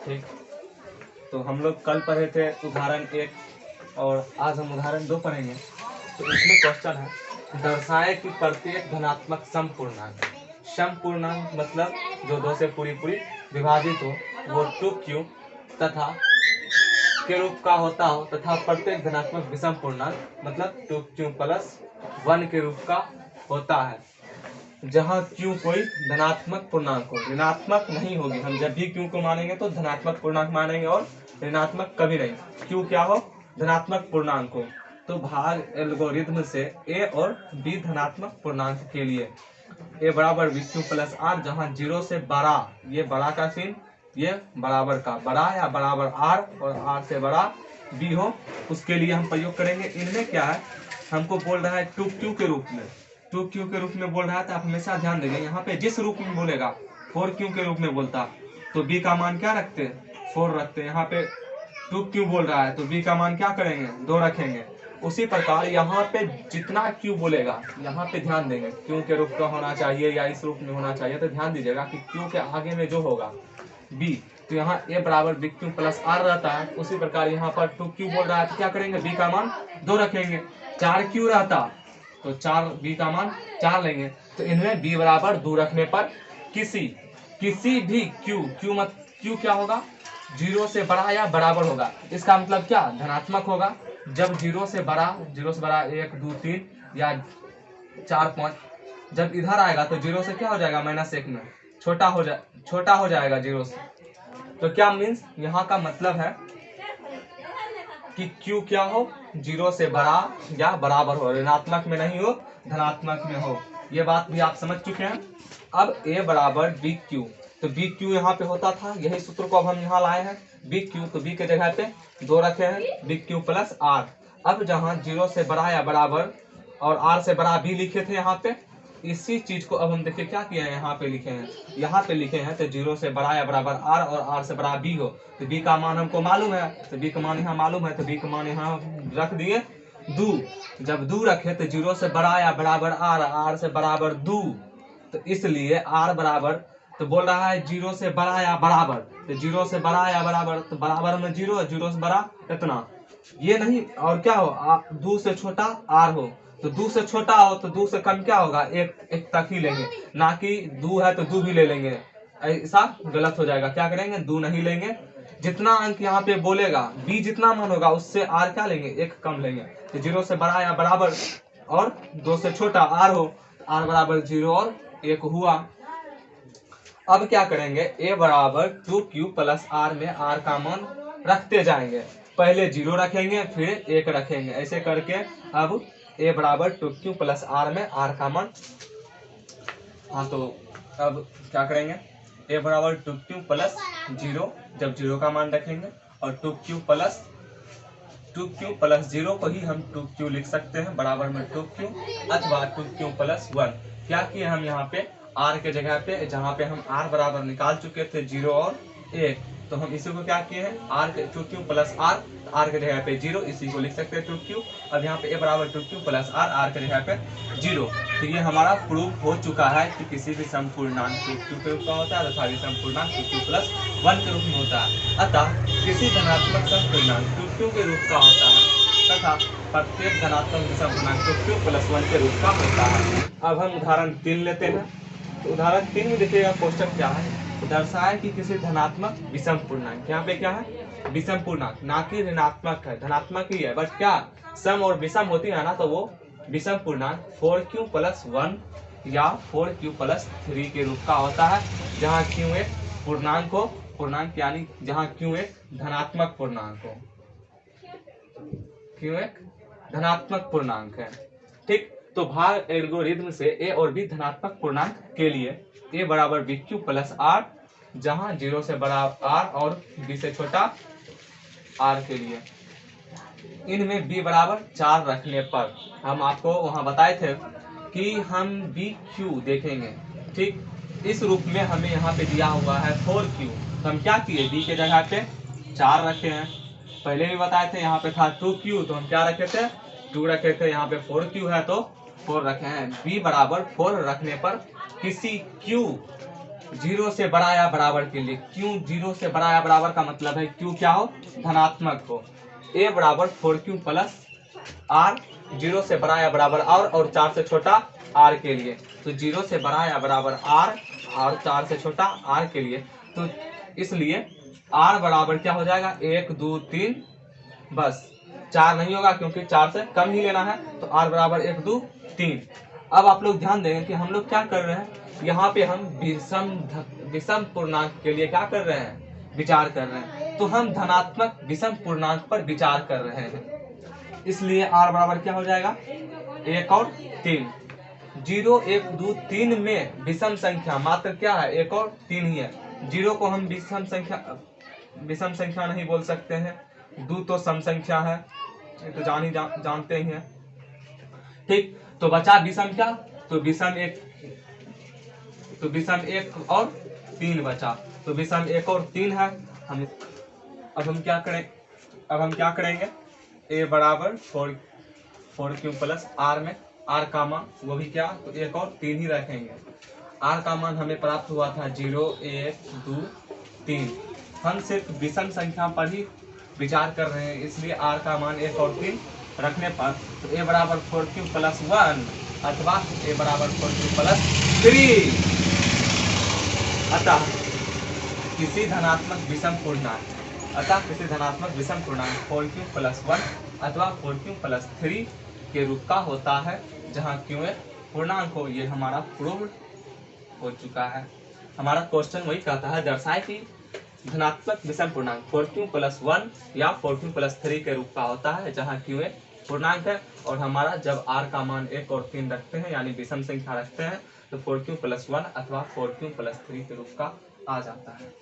ठीक, तो हम लोग कल पढ़े थे उदाहरण 1 और आज हम उदाहरण 2 पढ़ेंगे। तो इसमें क्वेश्चन है, दर्शाए कि प्रत्येक धनात्मक सम पूर्णांक, सम पूर्णांक मतलब जो 2 से पूरी विभाजित हो, वो 2q तथा के रूप का होता हो, तथा प्रत्येक धनात्मक विषम पूर्णांक मतलब 2q प्लस 1 के रूप का होता है, जहाँ q कोई धनात्मक पूर्णांक हो। ऋणात्मक नहीं होगी, हम जब भी q को मानेंगे तो धनात्मक पूर्णांक मानेंगे और ऋणात्मक कभी नहीं। q क्या हो? धनात्मक पूर्णांक हो। तो भाग एल्गोरिथ्म से a और b धनात्मक पूर्णांक के लिए a बराबर bq प्लस r, जहाँ 0 से बड़ा, ये बड़ा का चिन्ह, ये बराबर का बड़ा या बराबर r और r से बड़ा b हो, उसके लिए हम प्रयोग करेंगे। इनमें क्या है, हमको बोल रहा है 2q के रूप में, 2q के रूप में बोल रहा है, तो आप हमेशा ध्यान देंगे यहाँ पे जिस रूप में बोलेगा 4q के रूप में बोलता तो b का मान क्या रखते हैं? 4 रखते हैं। यहाँ पे 2q बोल रहा है तो b का मान क्या करेंगे? 2 रखेंगे। उसी प्रकार यहाँ पे जितना q बोलेगा, यहाँ पे ध्यान देंगे q के रूप का होना चाहिए या इस रूप में होना चाहिए, तो ध्यान दीजिएगा कि q के आगे में जो होगा b, तो यहाँ a बराबर bq प्लस r रहता है। उसी प्रकार यहाँ पर 2q बोल रहा है तो क्या करेंगे? b का मान 2 रखेंगे। 4q रहता तो 4b का मान 4 लेंगे। तो इनमें b बराबर 2 रखने पर किसी भी q क्या होगा? 0 से बड़ा या बराबर होगा। इसका मतलब क्या? धनात्मक होगा। जब 0 से बड़ा 1 2 3 या 4 5, जब इधर आएगा तो 0 से क्या हो जाएगा? -1 में छोटा हो जाएगा 0 से। तो क्या मीन्स यहाँ का मतलब है कि q क्या हो? 0 से बड़ा या बराबर हो, ऋणात्मक में नहीं हो, धनात्मक में हो। ये बात भी आप समझ चुके हैं। अब a बराबर bq, तो bq यहाँ पे होता था, यही सूत्र को अब हम यहाँ लाए हैं। bq तो b के जगह पे 2 रखे हैं, bq प्लस r। अब जहाँ 0 से बड़ा या बराबर और r से बड़ा b लिखे थे यहाँ पे, इसी चीज को अब हम देखिए क्या किए हैं, यहाँ पे लिखे हैं। यहाँ पे लिखे हैं तो 0 से बड़ा या बराबर r और r से बड़ा b हो, तो b का मान हमको मालूम है, तो b का मान यहाँ मालूम है, तो b का मान यहाँ रख दिए 2। जब 2 रखे तो 0 से बड़ा या बराबर r से बराबर 2, तो इसलिए r बराबर, तो बोल रहा है 0 से बड़ा या बराबर, तो 0 से बड़ा या बराबर, तो बराबर में 0, 0 से बड़ा इतना, ये नहीं। और क्या हो? 2 से छोटा r हो, तो 2 से छोटा हो तो 2 से कम क्या होगा? एक तक ही लेंगे, ना कि 2 है तो 2 भी ले लेंगे, ऐसा गलत हो जाएगा। क्या करेंगे? 2 नहीं लेंगे। जितना अंक यहाँ पे बोलेगा b जितना मान होगा उससे r क्या लेंगे? 1 कम लेंगे। तो 0 से बड़ा या बराबर और 2 से छोटा r हो, तो r बराबर 0 और 1 हुआ। अब क्या करेंगे? a बराबर 2q प्लस r में r का मान रखते जाएंगे। पहले 0 रखेंगे फिर 1 रखेंगे, ऐसे करके अब a बराबर 2q प्लस r में r का मान, हाँ तो अब क्या करेंगे? a बराबर 2q प्लस 0, जब 0 का मान रखेंगे, और 2q प्लस 0 को ही हम 2q लिख सकते हैं, बराबर में 2q अथवा 2q प्लस 1। क्या किए हम यहाँ पे? r के जगह पे, जहाँ पे हम r बराबर निकाल चुके थे 0 और 1, तो हम इसी को क्या किए हैं? r के 2q प्लस r के जगह पे 0, इसी को लिख सकते हैं 2q। अब यहाँ पे a बराबर 2q प्लस r के जगह पे 0। तो ये हमारा प्रूफ हो चुका है कि किसी भी समपूर्णांक 2q के रूप का होता है तथा विषम पूर्णांक 2q प्लस 1 के रूप में होता है। अतः किसी धनात्मक समपूर्णांक 2q के रूप का होता है तथा प्रत्येक धनात्मक विषम पूर्णांक 2q प्लस 1 के रूप का होता है। अब हम उदाहरण 3 लेते हैं। तो उदाहरण 3 में देखिएगा क्वेश्चन क्या है, दर्शाए कि किसी धनात्मक विषम पूर्णांक, यहाँ पे क्या है? विषम पूर्णांक, ना कि ऋणात्मक है, धनात्मक ही है, बट क्या सम और विषम होती है ना, तो वो विषम पूर्णांक 4q प्लस 1 या 4q प्लस 3 के रूप का होता है, जहाँ q एक पूर्णांक हो, पूर्णांक यानी जहाँ q एक धनात्मक पूर्णांक हो, q एक धनात्मक पूर्णांक है। ठीक, तो भाग एल्गोरिथ्म से a और b धनात्मक पूर्णांक के लिए a बराबर bq प्लस r, जहां 0 से बड़ा r और b से छोटा r के लिए इनमें b बराबर 4 रखने पर, हम आपको वहां बताए थे कि हम bq देखेंगे। ठीक, इस रूप में हमें यहाँ पे दिया हुआ है 4q, तो हम क्या किए? b के जगह पे 4 रखे हैं। पहले भी बताए थे यहाँ पे था 2q, तो हम क्या रखे थे? 2 रखे थे। यहाँ पे 4q है तो 4 रखे हैं। b बराबर 4 रखने पर किसी q जीरो से बड़ा या बराबर के लिए। क्यों जीरो से बड़ा या बराबर का मतलब है क्यू क्या हो, धनात्मक हो। ए बराबर 4q प्लस आर, जीरो से बड़ा या बराबर आर और 4 से छोटा आर के लिए। तो जीरो से बड़ा या बराबर आर और 4 से छोटा आर के लिए, तो इसलिए आर बराबर क्या हो जाएगा 1 2 3, बस 4 नहीं होगा क्योंकि 4 से कम ही लेना है। तो आर बराबर 1 2 3। अब आप लोग ध्यान देंगे कि हम लोग क्या कर रहे हैं, यहाँ पे हम विषम पूर्णांक के लिए क्या कर रहे हैं, विचार कर रहे हैं। तो हम धनात्मक विषम पूर्णांक पर विचार कर रहे हैं, इसलिए आर बराबर क्या हो जाएगा 1 और 3। 0 1 2 3 में विषम संख्या मात्र क्या है 1 और 3 ही है। 0 को हम विषम संख्या नहीं बोल सकते हैं, 2 तो सम संख्या है, ये तो जानते ही हैं। ठीक, तो बचा विषम क्या, तो विषम 1 और 3 बचा। तो विषम 1 और 3 है। अब हम क्या करेंगे, ए बराबर 4q प्लस आर में आर का मान वो भी क्या, तो 1 और 3 ही रखेंगे। आर का मान हमें प्राप्त हुआ था 0 1 2 3। हम सिर्फ विषम संख्या पर ही विचार कर रहे हैं, इसलिए आर का मान 1 और 3 रखने पर तो ए बराबर 4q प्लस 1 अथवा ए बराबर 4q प्लस 3। अतः किसी धनात्मक विषम पूर्णांक 4q प्लस 1 अथवा 4q प्लस 3 के रूप का होता है, जहाँ q एक पूर्णांक हो। ये हमारा प्रूव हो चुका है। हमारा क्वेश्चन वही कहता है, दर्शाए कि धनात्मक विषम पूर्णांक 4q प्लस 1 या 4q प्लस 3 के रूप का होता है, जहाँ q एक पूर्णांक है। और हमारा जब r का मान 1 और 3 रखते हैं यानी विषम संख्या रखते हैं, तो 4q प्लस 1 अथवा 4q प्लस 3 के रूप का आ जाता है।